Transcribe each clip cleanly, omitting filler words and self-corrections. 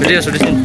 Serius di sini.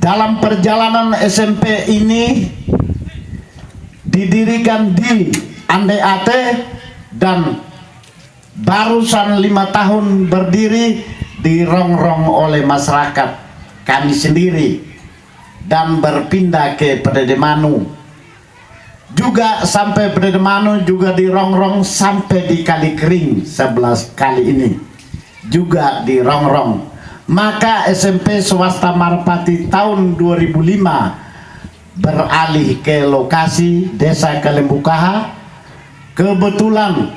Dalam perjalanan SMP ini didirikan di Andeate dan barusan 5 tahun berdiri, dirongrong oleh masyarakat kami sendiri dan berpindah ke Pededemanu. Juga sampai Pededemanu juga dirongrong sampai di Kali Kering 11 kali ini juga dirongrong. Maka SMP swasta Marapati tahun 2005 beralih ke lokasi Desa Kalembukaha. Kebetulan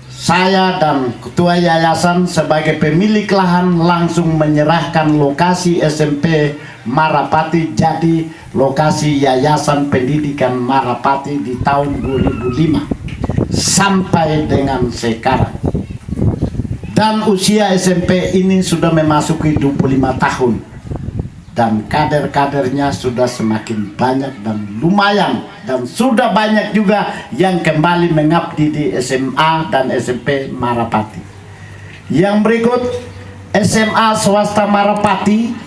saya dan ketua yayasan sebagai pemilik lahan langsung menyerahkan lokasi SMP Marapati jadi lokasi Yayasan Pendidikan Marapati di tahun 2005 sampai dengan sekarang. Dan usia SMP ini sudah memasuki 25 tahun dan kader-kadernya sudah semakin banyak dan lumayan, dan sudah banyak juga yang kembali mengabdi di SMA dan SMP Marapati. Yang berikut SMA swasta Marapati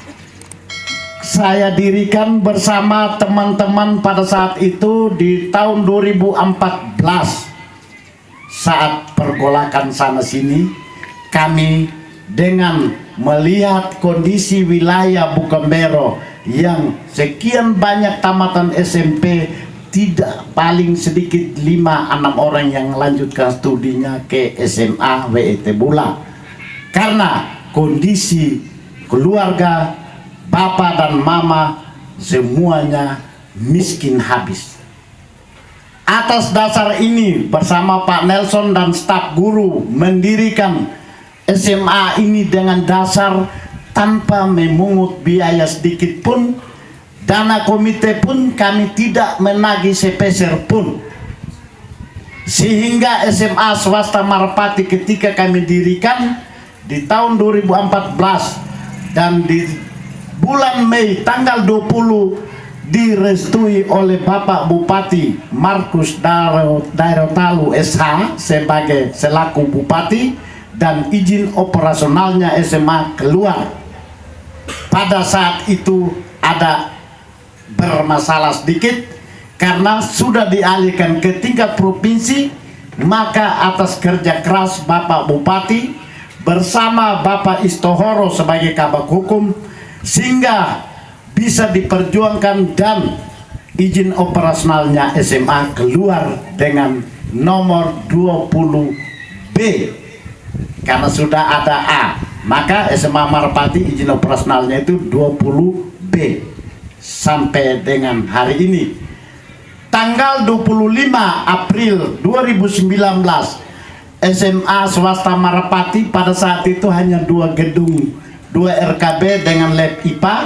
saya dirikan bersama teman-teman pada saat itu di tahun 2014. Saat pergolakan sana sini, kami dengan melihat kondisi wilayah Bukambero yang sekian banyak tamatan SMP, tidak paling sedikit 5-6 orang yang melanjutkan studinya ke SMA WET Bula, karena kondisi keluarga bapak dan mama semuanya miskin habis. Atas dasar ini bersama Pak Nelson dan staf guru mendirikan SMA ini dengan dasar tanpa memungut biaya sedikit pun. Dana komite pun kami tidak menagih sepeser pun, sehingga SMA swasta Marapati ketika kami dirikan di tahun 2014 dan di bulan Mei tanggal 20 direstui oleh Bapak Bupati Markus Dairotalu SH sebagai selaku Bupati, dan izin operasionalnya SMA keluar. Pada saat itu ada bermasalah sedikit karena sudah dialihkan ke tingkat provinsi, maka atas kerja keras Bapak Bupati bersama Bapak Istohoro sebagai kabak hukum, sehingga bisa diperjuangkan dan izin operasionalnya SMA keluar dengan nomor 20B. Karena sudah ada A, maka SMA Marapati izin operasionalnya itu 20B. Sampai dengan hari ini tanggal 25 April 2019 SMA swasta Marapati pada saat itu hanya 2 gedung, 2 RKB dengan lab IPA.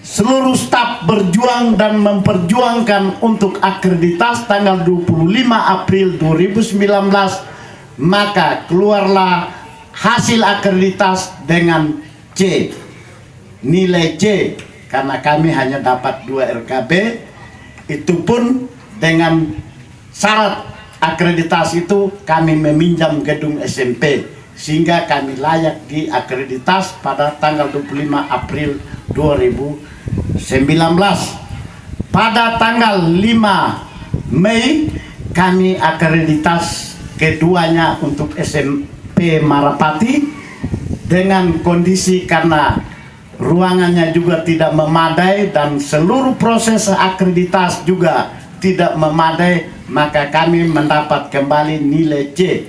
Seluruh staf berjuang dan memperjuangkan untuk akreditas. Tanggal 25 April 2019 maka keluarlah hasil akreditas dengan C, nilai C, karena kami hanya dapat 2 RKB. Itu pun dengan syarat akreditasi itu kami meminjam gedung SMP, sehingga kami layak diakreditas pada tanggal 25 April 2019. Pada tanggal 5 Mei kami akreditas keduanya untuk SMP Marapati dengan kondisi karena ruangannya juga tidak memadai dan seluruh proses akreditas juga tidak memadai, maka kami mendapat kembali nilai C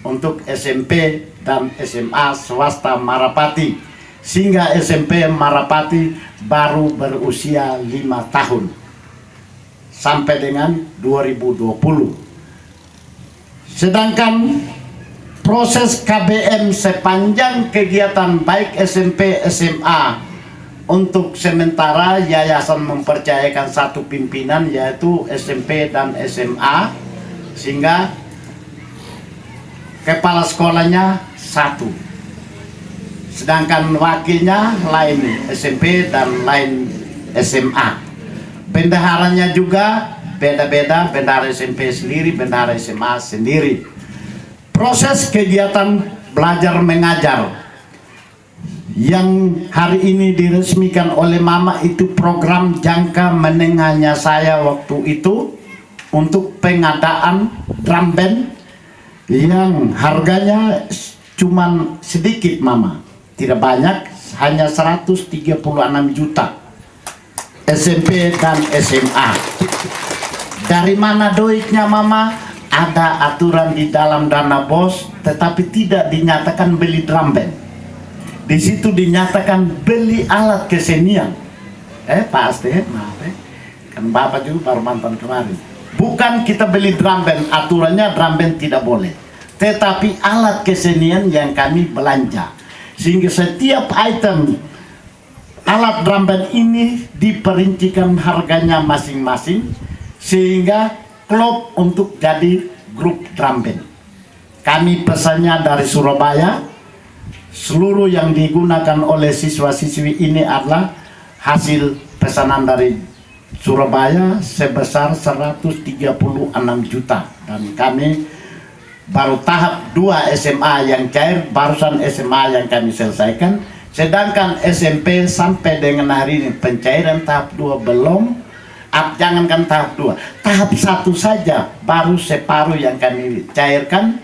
untuk SMP dan SMA swasta Marapati, sehingga SMP Marapati baru berusia 5 tahun sampai dengan 2020. Sedangkan proses KBM sepanjang kegiatan baik SMP SMA untuk sementara yayasan mempercayakan satu pimpinan, yaitu SMP dan SMA, sehingga kepala sekolahnya satu, sedangkan wakilnya lain SMP dan lain SMA. Bendaharanya juga beda-beda, bendahara SMP sendiri, bendahara SMA sendiri. Proses kegiatan belajar mengajar yang hari ini diresmikan oleh Mama itu program jangka menengahnya saya waktu itu untuk pengadaan drum band yang harganya cuman sedikit Mama, tidak banyak, hanya 136 juta SMP dan SMA. Dari mana duitnya Mama? Ada aturan di dalam dana BOS, tetapi tidak dinyatakan beli drum band. Di situ dinyatakan beli alat kesenian. Pak Asti, maaf kan Bapak juga baru mantan kemarin. Bukan kita beli drum band, aturannya drum band tidak boleh, tetapi alat kesenian yang kami belanja. Sehingga setiap item alat drum band ini diperincikan harganya masing-masing, sehingga klub untuk jadi grup drum band. Kami pesannya dari Surabaya. Seluruh yang digunakan oleh siswa-siswi ini adalah hasil pesanan dari Surabaya sebesar 136 juta. Dan kami baru tahap 2 SMA yang cair, barusan SMA yang kami selesaikan. Sedangkan SMP sampai dengan hari ini pencairan tahap 2 belum. Jangankan tahap 2, tahap 1 saja baru separuh yang kami cairkan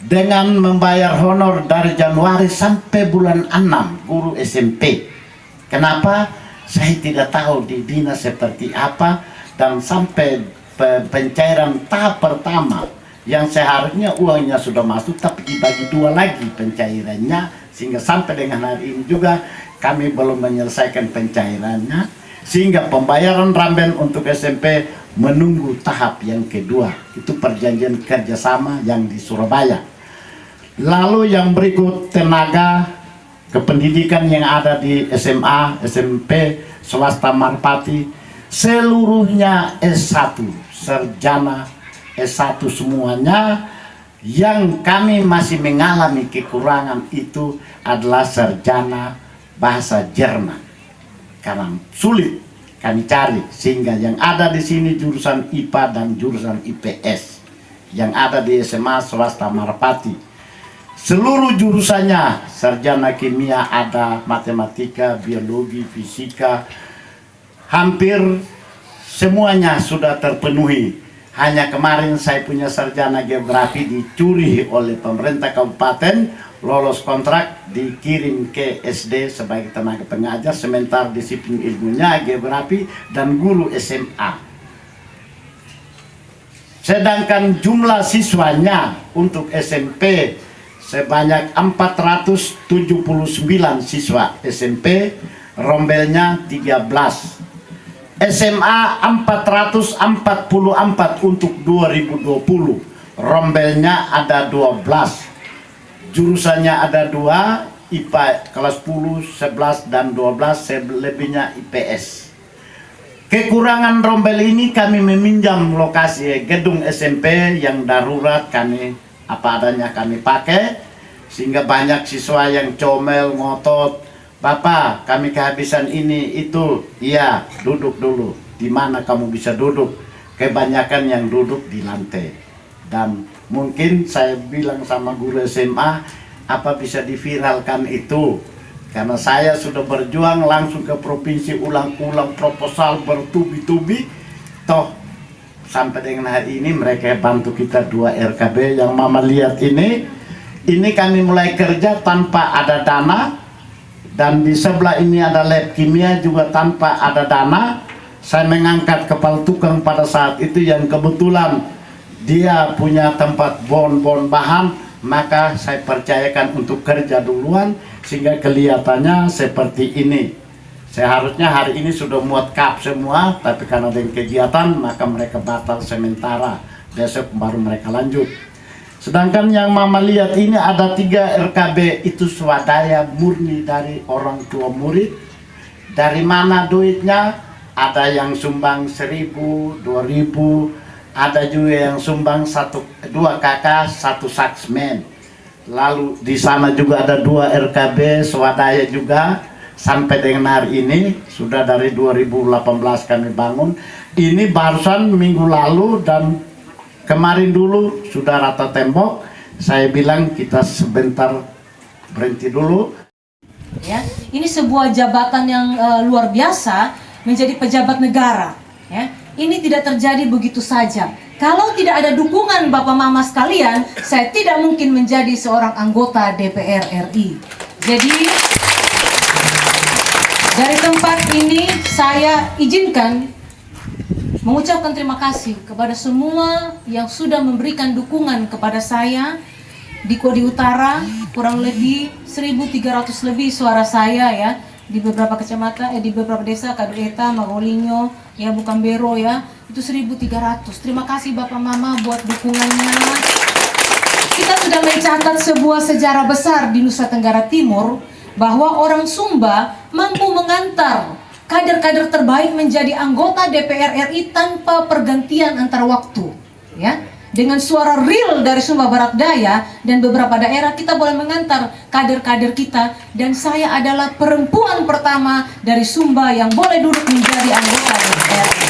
dengan membayar honor dari Januari sampai bulan 6 guru SMP. Kenapa? Saya tidak tahu di dinas seperti apa, dan sampai pencairan tahap pertama yang seharusnya uangnya sudah masuk tapi dibagi 2 lagi pencairannya, sehingga sampai dengan hari ini juga kami belum menyelesaikan pencairannya, sehingga pembayaran Ramben untuk SMP menunggu tahap yang kedua. Itu perjanjian kerjasama yang di Surabaya. Lalu yang berikut tenaga kependidikan yang ada di SMA, SMP, swasta Marpati, seluruhnya S1, sarjana S1 semuanya. Yang kami masih mengalami kekurangan itu adalah sarjana bahasa Jerman, karena sulit kami cari, sehingga yang ada di sini jurusan IPA dan jurusan IPS yang ada di SMA swasta Marpati. Seluruh jurusannya sarjana kimia ada, matematika, biologi, fisika, hampir semuanya sudah terpenuhi. Hanya kemarin saya punya sarjana geografi dicuri oleh pemerintah kabupaten, lolos kontrak, dikirim ke SD sebagai tenaga pengajar, sementara disiplin ilmunya geografi dan guru SMA. Sedangkan jumlah siswanya untuk SMP sebanyak 479 siswa SMP, rombelnya 13. SMA 444 untuk 2020, rombelnya ada 12. Jurusannya ada 2, IPA kelas 10, 11 dan 12, selebihnya IPS. Kekurangan rombel ini kami meminjam lokasi gedung SMP yang darurat, kami apa adanya kami pakai, sehingga banyak siswa yang comel, ngotot, "Bapak, kami kehabisan ini itu." "Iya, duduk dulu." "Di mana kamu bisa duduk?" Kebanyakan yang duduk di lantai. Dan mungkin saya bilang sama guru SMA, apa bisa diviralkan itu? Karena saya sudah berjuang langsung ke provinsi, ulang-ulang proposal bertubi-tubi. Toh sampai dengan hari ini mereka bantu kita 2 RKB yang Mama lihat ini kami mulai kerja tanpa ada dana. Dan di sebelah ini ada lab kimia juga tanpa ada dana. Saya mengangkat kepala tukang pada saat itu yang kebetulan dia punya tempat bon-bon bahan, maka saya percayakan untuk kerja duluan sehingga kelihatannya seperti ini. Seharusnya hari ini sudah muat kap semua, tapi karena ada kegiatan maka mereka batal sementara. Besok baru mereka lanjut. Sedangkan yang Mama lihat ini ada 3 RKB, itu swadaya murni dari orang tua murid. Dari mana duitnya? Ada yang sumbang 1.000, 2.000, ada juga yang sumbang 2 kakak, 1 saksmen. Lalu di sana juga ada 2 RKB swadaya juga. Sampai dengan hari ini sudah dari 2018 kami bangun. Ini barusan minggu lalu dan kemarin dulu sudah rata tembok. Saya bilang kita sebentar berhenti dulu. Ya, ini sebuah jabatan yang luar biasa, menjadi pejabat negara. Ya, ini tidak terjadi begitu saja. Kalau tidak ada dukungan Bapak Mama sekalian, saya tidak mungkin menjadi seorang anggota DPR RI. Jadi dari tempat ini saya izinkan mengucapkan terima kasih kepada semua yang sudah memberikan dukungan kepada saya di Kodi Utara. Kurang lebih 1.300 lebih suara saya ya, di beberapa kecamatan, di beberapa desa, Kadueta, Magolinyo, ya Bukambero ya, itu 1.300. Terima kasih Bapak Mama buat dukungannya. Kita sudah mencatat sebuah sejarah besar di Nusa Tenggara Timur, bahwa orang Sumba mampu mengantar kader-kader terbaik menjadi anggota DPR RI tanpa pergantian antar waktu, ya. Dengan suara real dari Sumba Barat Daya dan beberapa daerah, kita boleh mengantar kader-kader kita. Dan saya adalah perempuan pertama dari Sumba yang boleh duduk menjadi anggota DPR RI.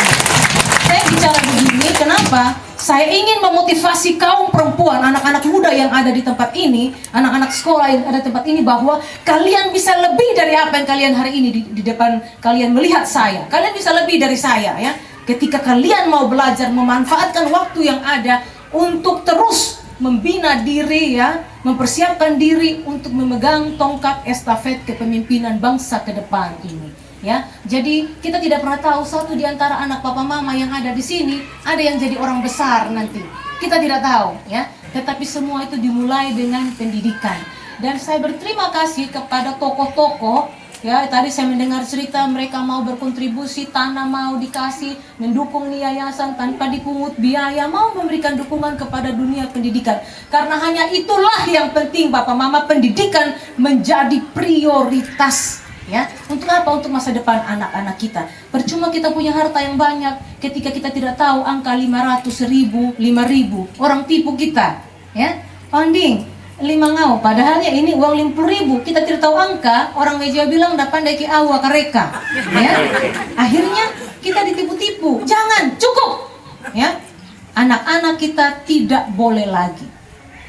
Saya bicara begini, kenapa? Saya ingin memotivasi kaum perempuan, anak-anak muda yang ada di tempat ini, anak-anak sekolah yang ada di tempat ini, bahwa kalian bisa lebih dari apa yang kalian hari ini di depan kalian melihat saya. Kalian bisa lebih dari saya, ya. Ketika kalian mau belajar, memanfaatkan waktu yang ada untuk terus membina diri, ya, mempersiapkan diri untuk memegang tongkat estafet kepemimpinan bangsa ke depan ini. Ya, jadi kita tidak pernah tahu satu di antara anak papa mama yang ada di sini ada yang jadi orang besar nanti. Kita tidak tahu, ya. Tetapi semua itu dimulai dengan pendidikan. Dan saya berterima kasih kepada tokoh-tokoh, ya. Tadi saya mendengar cerita mereka mau berkontribusi, tanah mau dikasih, mendukung yayasan tanpa dipungut biaya, mau memberikan dukungan kepada dunia pendidikan. Karena hanya itulah yang penting, Bapak Mama, pendidikan menjadi prioritas. Ya, untuk apa? Untuk masa depan anak-anak kita. Percuma kita punya harta yang banyak ketika kita tidak tahu angka 500.000, 5.000. Orang tipu kita, ya. Onding 5 ngau, padahalnya ini uang 50.000. Kita tidak tahu angka, orang meja bilang dah pandai ki awa kareka. Ya. Akhirnya kita ditipu-tipu. Jangan, cukup. Ya. Anak-anak kita tidak boleh lagi.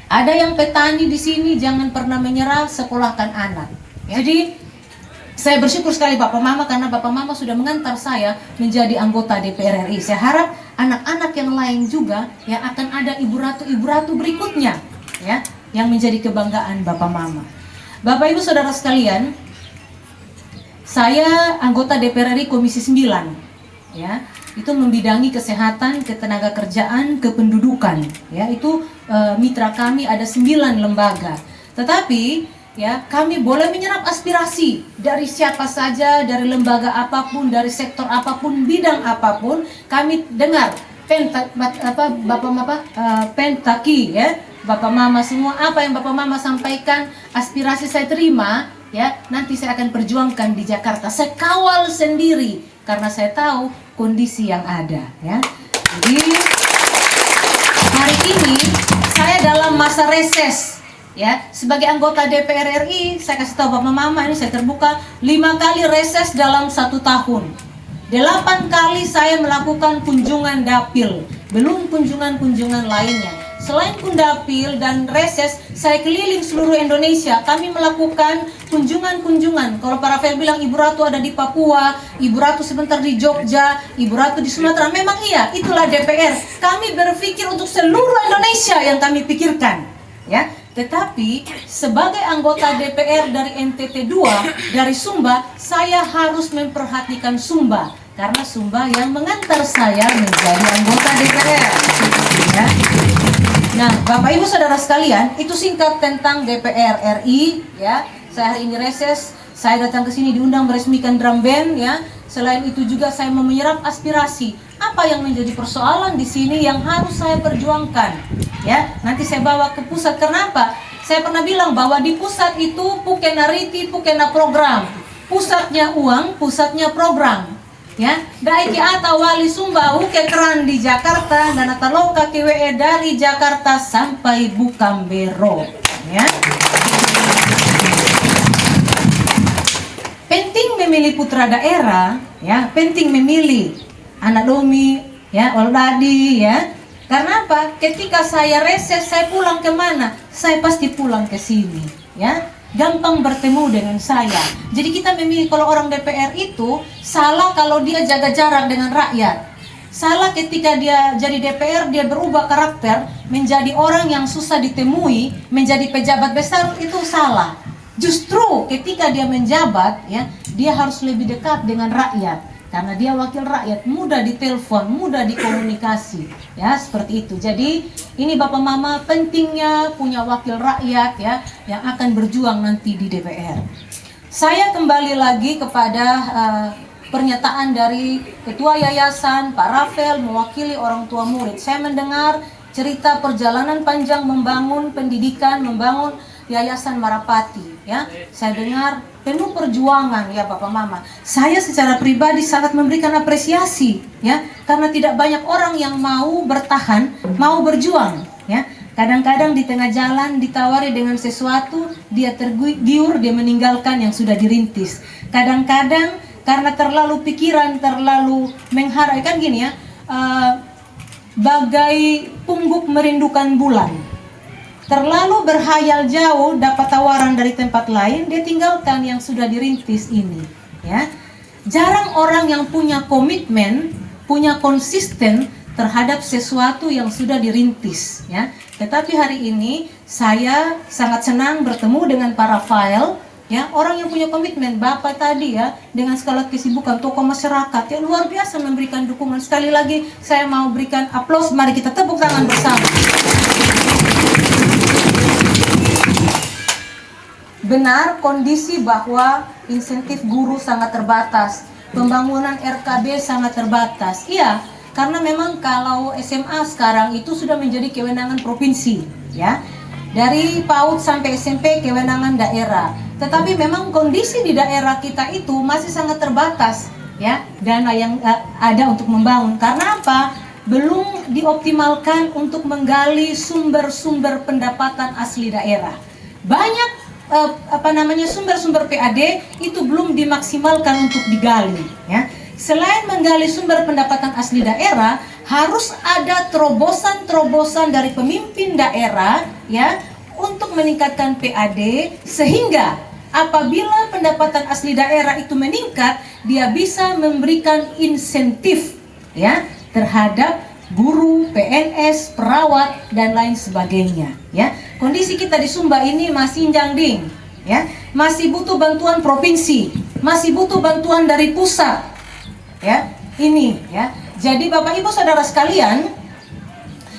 Ada yang petani di sini, jangan pernah menyerah, sekolahkan anak. Ya. Jadi saya bersyukur sekali Bapak Mama, karena Bapak Mama sudah mengantar saya menjadi anggota DPR RI. Saya harap anak-anak yang lain juga, ya, akan ada ibu ratu berikutnya, ya, yang menjadi kebanggaan Bapak Mama. Bapak Ibu Saudara sekalian, saya anggota DPR RI Komisi 9, ya. Itu membidangi kesehatan, ketenagakerjaan, kependudukan, ya. Itu mitra kami ada 9 lembaga. Tetapi ya, kami boleh menyerap aspirasi dari siapa saja, dari lembaga apapun, dari sektor apapun, bidang apapun. Kami dengar Pentaki, ya, Bapak Mama semua, apa yang Bapak Mama sampaikan, aspirasi saya terima, ya. Nanti saya akan perjuangkan di Jakarta. Saya kawal sendiri karena saya tahu kondisi yang ada, ya. Jadi hari ini saya dalam masa reses. Ya, sebagai anggota DPR RI, saya kasih tahu Bapak Mama, ini saya terbuka 5 kali reses dalam 1 tahun. 8 kali saya melakukan kunjungan dapil, belum kunjungan-kunjungan lainnya. Selain kundapil dan reses, saya keliling seluruh Indonesia. Kami melakukan kunjungan-kunjungan. Kalau para Rafael bilang Ibu Ratu ada di Papua, Ibu Ratu sebentar di Jogja, Ibu Ratu di Sumatera. Memang iya, itulah DPR. Kami berpikir untuk seluruh Indonesia yang kami pikirkan, ya. Tetapi sebagai anggota DPR dari NTT 2 dari Sumba, saya harus memperhatikan Sumba karena Sumba yang mengantar saya menjadi anggota DPR. Ya. Nah, Bapak Ibu Saudara sekalian, itu singkat tentang DPR RI. Ya, saya hari ini reses, saya datang ke sini diundang meresmikan drum band. Ya, selain itu juga saya mau menyerap aspirasi. Apa yang menjadi persoalan di sini yang harus saya perjuangkan? Ya, nanti saya bawa ke pusat. Kenapa? Saya pernah bilang bahwa di pusat itu pukena riti, pukena program. Pusatnya uang, pusatnya program. Ya, daiki ata wali Sumba uke keran di Jakarta dan ataloka kewe dari Jakarta sampai Bukambero. Ya. Penting memilih putra daerah, ya, penting memilih anak domi, ya, oldadi, ya. Karena apa? Ketika saya reses, saya pulang kemana? Saya pasti pulang ke sini, ya. Gampang bertemu dengan saya. Jadi kita memilih, kalau orang DPR itu salah kalau dia jaga jarak dengan rakyat. Salah ketika dia jadi DPR, dia berubah karakter menjadi orang yang susah ditemui, menjadi pejabat besar, itu salah. Justru ketika dia menjabat, ya, dia harus lebih dekat dengan rakyat. Karena dia wakil rakyat, mudah ditelepon, mudah dikomunikasi, ya, seperti itu. Jadi ini Bapak Mama pentingnya punya wakil rakyat, ya, yang akan berjuang nanti di DPR. Saya kembali lagi kepada pernyataan dari Ketua Yayasan Pak Rafael mewakili orang tua murid. Saya mendengar cerita perjalanan panjang membangun pendidikan, membangun Yayasan Marapati, ya. Saya dengar penuh perjuangan, ya Bapak Mama. Saya secara pribadi sangat memberikan apresiasi, ya, karena tidak banyak orang yang mau bertahan, mau berjuang, ya. Kadang-kadang di tengah jalan ditawari dengan sesuatu, dia tergiur, dia meninggalkan yang sudah dirintis. Kadang-kadang karena terlalu pikiran, terlalu mengharapkan gini, ya, bagai pungguk merindukan bulan. Terlalu berhayal jauh dapat tawaran dari tempat lain, dia tinggalkan yang sudah dirintis ini, ya. Jarang orang yang punya komitmen, punya konsisten terhadap sesuatu yang sudah dirintis, ya. Tetapi hari ini saya sangat senang bertemu dengan para Rafael, ya, orang yang punya komitmen. Bapak tadi ya, dengan segala kesibukan tokoh masyarakat yang luar biasa memberikan dukungan. Sekali lagi saya mau berikan aplaus, mari kita tepuk tangan bersama. Benar kondisi bahwa insentif guru sangat terbatas, pembangunan RKB sangat terbatas. Iya, karena memang kalau SMA sekarang itu sudah menjadi kewenangan provinsi, ya. Dari PAUD sampai SMP kewenangan daerah. Tetapi memang kondisi di daerah kita itu masih sangat terbatas, ya, dana yang ada untuk membangun. Karena apa? Belum dioptimalkan untuk menggali sumber-sumber pendapatan asli daerah. Banyak sumber-sumber PAD itu belum dimaksimalkan untuk digali, ya. Selain menggali sumber pendapatan asli daerah, harus ada terobosan-terobosan dari pemimpin daerah, ya, untuk meningkatkan PAD, sehingga apabila pendapatan asli daerah itu meningkat, dia bisa memberikan insentif, ya, terhadap guru, PNS, perawat, dan lain sebagainya, ya. Kondisi kita di Sumba ini masih jangding, ya, masih butuh bantuan provinsi, masih butuh bantuan dari pusat, ya, ini, ya. Jadi Bapak Ibu Saudara sekalian,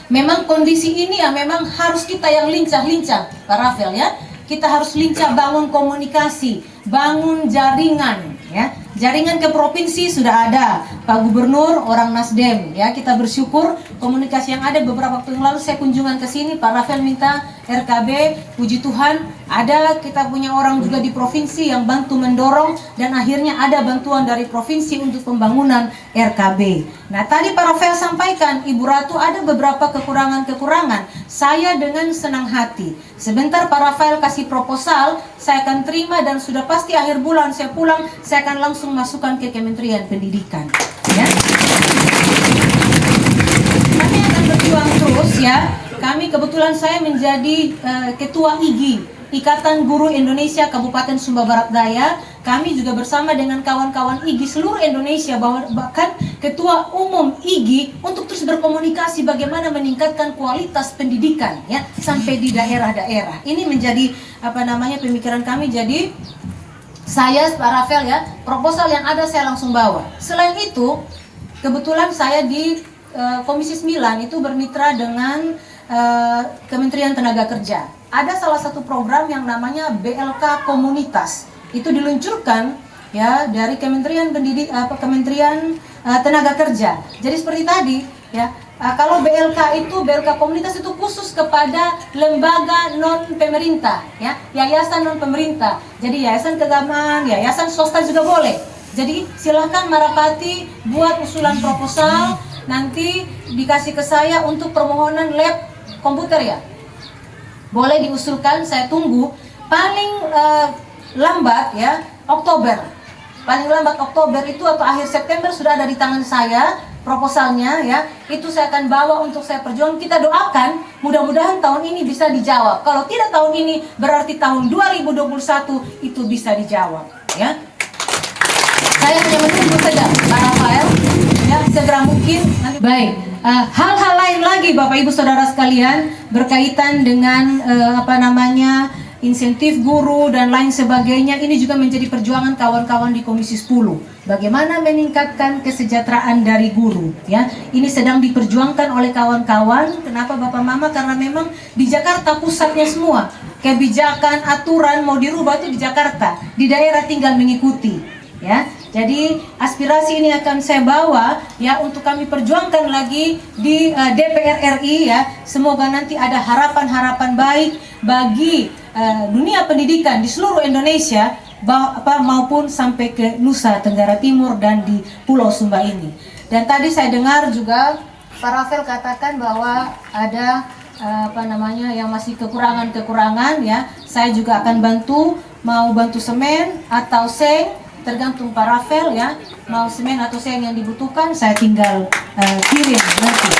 memang kondisi ini ya memang harus kita yang lincah-lincah, Pak Rafael, ya. Kita harus lincah bangun komunikasi, bangun jaringan, ya. Jaringan ke provinsi sudah ada, Pak Gubernur orang Nasdem, ya. Kita bersyukur komunikasi yang ada. Beberapa waktu yang lalu saya kunjungan ke sini, Pak Rafael minta RKB, puji Tuhan ada, kita punya orang juga di provinsi yang bantu mendorong, dan akhirnya ada bantuan dari provinsi untuk pembangunan RKB. Nah, tadi Pak Rafael sampaikan, Ibu Ratu ada beberapa kekurangan-kekurangan. Saya dengan senang hati, sebentar Pak Rafael kasih proposal, saya akan terima, dan sudah pasti akhir bulan saya pulang, saya akan langsung masukkan ke Kementerian Pendidikan, ya. Kami akan berjuang terus, ya. Kami kebetulan saya menjadi ketua IGI, Ikatan Guru Indonesia Kabupaten Sumba Barat Daya. Kami juga bersama dengan kawan-kawan IGI seluruh Indonesia, bahkan ketua umum IGI, untuk terus berkomunikasi bagaimana meningkatkan kualitas pendidikan, ya, sampai di daerah-daerah. Ini menjadi pemikiran kami. Jadi saya, Pak Rafael, ya, proposal yang ada saya langsung bawa. Selain itu, kebetulan saya di Komisi 9 itu bermitra dengan Kementerian Tenaga Kerja. Ada salah satu program yang namanya BLK Komunitas. Itu diluncurkan, ya, dari Kementerian Tenaga Kerja. Jadi seperti tadi, ya, kalau BLK Komunitas itu khusus kepada lembaga non pemerintah, ya, yayasan non pemerintah. Jadi yayasan keagamaan, yayasan swasta juga boleh. Jadi silahkan Marapati buat usulan proposal, nanti dikasih ke saya untuk permohonan lab komputer, ya. Boleh diusulkan, saya tunggu. Paling lambat, ya, Oktober. Paling lambat Oktober itu atau akhir September sudah ada di tangan saya proposalnya, ya. Itu saya akan bawa untuk saya perjuangkan. Kita doakan mudah-mudahan tahun ini bisa dijawab. Kalau tidak tahun ini, berarti tahun 2021 itu bisa dijawab, ya. Saya hanya menunggu saja, Pak Rafael, ya, segera mungkin. Baik, hal-hal lain lagi Bapak Ibu Saudara sekalian berkaitan dengan insentif guru dan lain sebagainya. Ini juga menjadi perjuangan kawan-kawan di Komisi 10. Bagaimana meningkatkan kesejahteraan dari guru, ya. Ini sedang diperjuangkan oleh kawan-kawan. Kenapa Bapak Mama? Karena memang di Jakarta pusatnya semua. Kebijakan, aturan mau dirubah itu di Jakarta. Di daerah tinggal mengikuti, ya. Jadi aspirasi ini akan saya bawa, ya, untuk kami perjuangkan lagi di DPR RI, ya. Semoga nanti ada harapan-harapan baik bagi dunia pendidikan di seluruh Indonesia, maupun sampai ke Nusa Tenggara Timur dan di Pulau Sumba ini. Dan tadi saya dengar juga Pak Rafael katakan bahwa ada yang masih kekurangan-kekurangan, ya. Saya juga akan bantu, mau bantu semen atau seng, tergantung Pak Rafael, ya. Mau semen atau seng yang dibutuhkan, saya tinggal kirim nanti.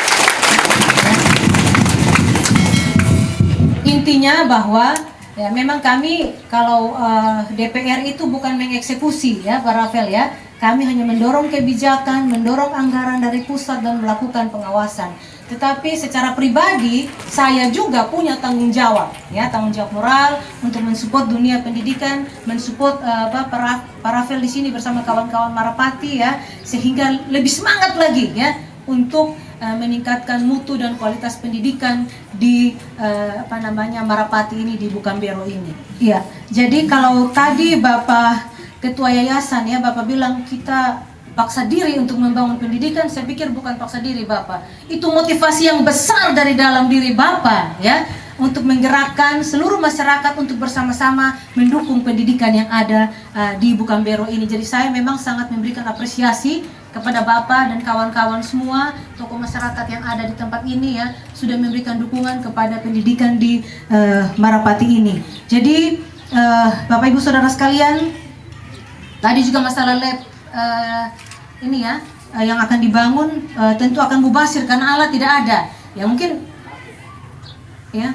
intinya bahwa ya memang kami kalau DPR itu bukan mengeksekusi ya Pak Rafael ya. Kami hanya mendorong kebijakan, mendorong anggaran dari pusat dan melakukan pengawasan. Tetapi secara pribadi saya juga punya tanggung jawab ya, tanggung jawab moral untuk mensupport dunia pendidikan, mensupport Pak Rafael di sini bersama kawan-kawan Marapati ya, sehingga lebih semangat lagi ya untuk meningkatkan mutu dan kualitas pendidikan di Marapati ini, di Bukambero ini. Iya. Jadi kalau tadi Bapak Ketua Yayasan ya, Bapak bilang kita paksa diri untuk membangun pendidikan, saya pikir bukan paksa diri Bapak. Itu motivasi yang besar dari dalam diri Bapak ya, untuk menggerakkan seluruh masyarakat untuk bersama-sama mendukung pendidikan yang ada di Bukambero ini. Jadi saya memang sangat memberikan apresiasi kepada Bapak dan kawan-kawan semua tokoh masyarakat yang ada di tempat ini ya, sudah memberikan dukungan kepada pendidikan di Marapati ini. Jadi Bapak Ibu Saudara sekalian, tadi juga masalah lab ini ya yang akan dibangun tentu akan mubazir karena alat tidak ada. Ya mungkin ya.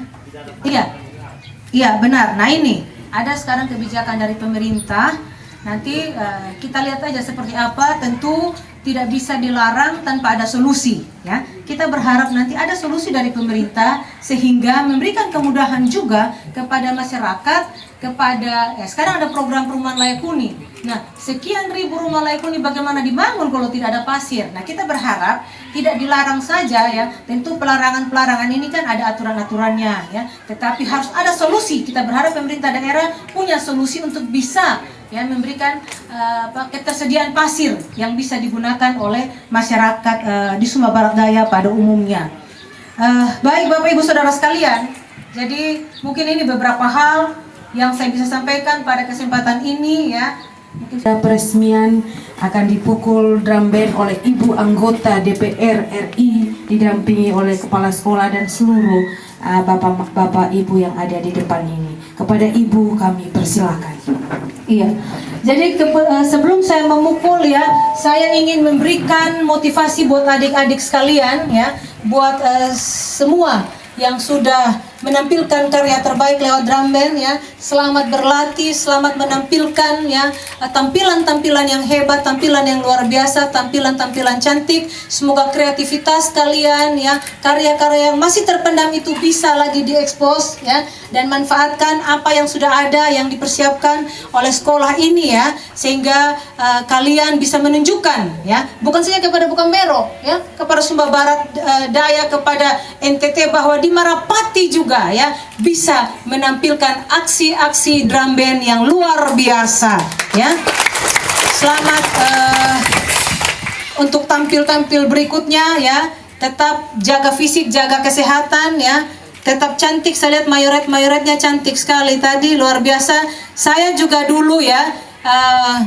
Iya benar. Nah ini ada sekarang kebijakan dari pemerintah. Nanti kita lihat aja seperti apa. Tentu tidak bisa dilarang tanpa ada solusi ya. Kita berharap nanti ada solusi dari pemerintah sehingga memberikan kemudahan juga kepada masyarakat, kepada sekarang ada program perumahan layak huni. Nah, sekian ribu rumah layak huni bagaimana dibangun kalau tidak ada pasir? Nah, kita berharap tidak dilarang saja ya. Tentu pelarangan-pelarangan ini kan ada aturan-aturannya ya. Tetapi harus ada solusi. Kita berharap pemerintah daerah punya solusi untuk bisa ya memberikan ketersediaan pasir yang bisa digunakan oleh masyarakat di Sumba Barat Daya pada umumnya. Baik Bapak Ibu Saudara sekalian, jadi mungkin ini beberapa hal yang saya bisa sampaikan pada kesempatan ini ya. Peresmian akan dipukul drum band oleh Ibu anggota DPR RI didampingi oleh kepala sekolah dan seluruh bapak-bapak ibu yang ada di depan ini. Kepada Ibu kami persilakan. Iya. Jadi sebelum saya memukul ya, saya ingin memberikan motivasi buat adik-adik sekalian ya, buat semua yang sudah menampilkan karya terbaik lewat drum band ya. Selamat berlatih, selamat menampilkan ya tampilan-tampilan yang hebat, tampilan yang luar biasa, tampilan-tampilan cantik. Semoga kreativitas kalian ya, karya-karya yang masih terpendam itu bisa lagi diekspos ya, dan manfaatkan apa yang sudah ada yang dipersiapkan oleh sekolah ini ya, sehingga kalian bisa menunjukkan ya, bukan saja kepada Bukambero ya, kepada Sumba Barat Daya, kepada NTT, bahwa di Marapati juga ya bisa menampilkan aksi-aksi drum band yang luar biasa ya. Selamat untuk tampil-tampil berikutnya ya. Tetap jaga fisik, jaga kesehatan ya. Tetap cantik, saya lihat mayoret-mayoretnya cantik sekali tadi, luar biasa. Saya juga dulu ya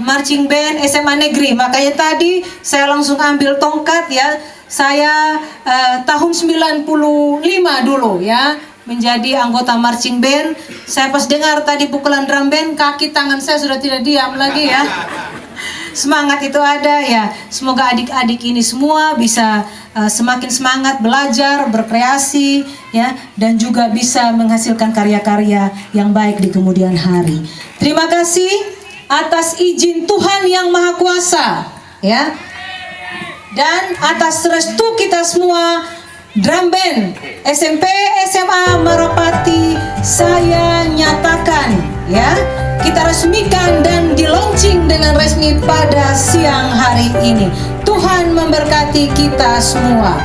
marching band SMA Negeri, makanya tadi saya langsung ambil tongkat ya. Saya tahun 95 dulu ya menjadi anggota marching band. Saya pas dengar tadi pukulan drum band, kaki tangan saya sudah tidak diam lagi ya. Semangat itu ada ya. Semoga adik-adik ini semua bisa semakin semangat belajar, berkreasi ya, dan juga bisa menghasilkan karya-karya yang baik di kemudian hari. Terima kasih atas izin Tuhan yang Maha Kuasa ya, dan atas restu kita semua, drum band SMP SMA Marapati saya nyatakan ya, kita resmikan dan di-launching dengan resmi pada siang hari ini. Tuhan memberkati kita semua.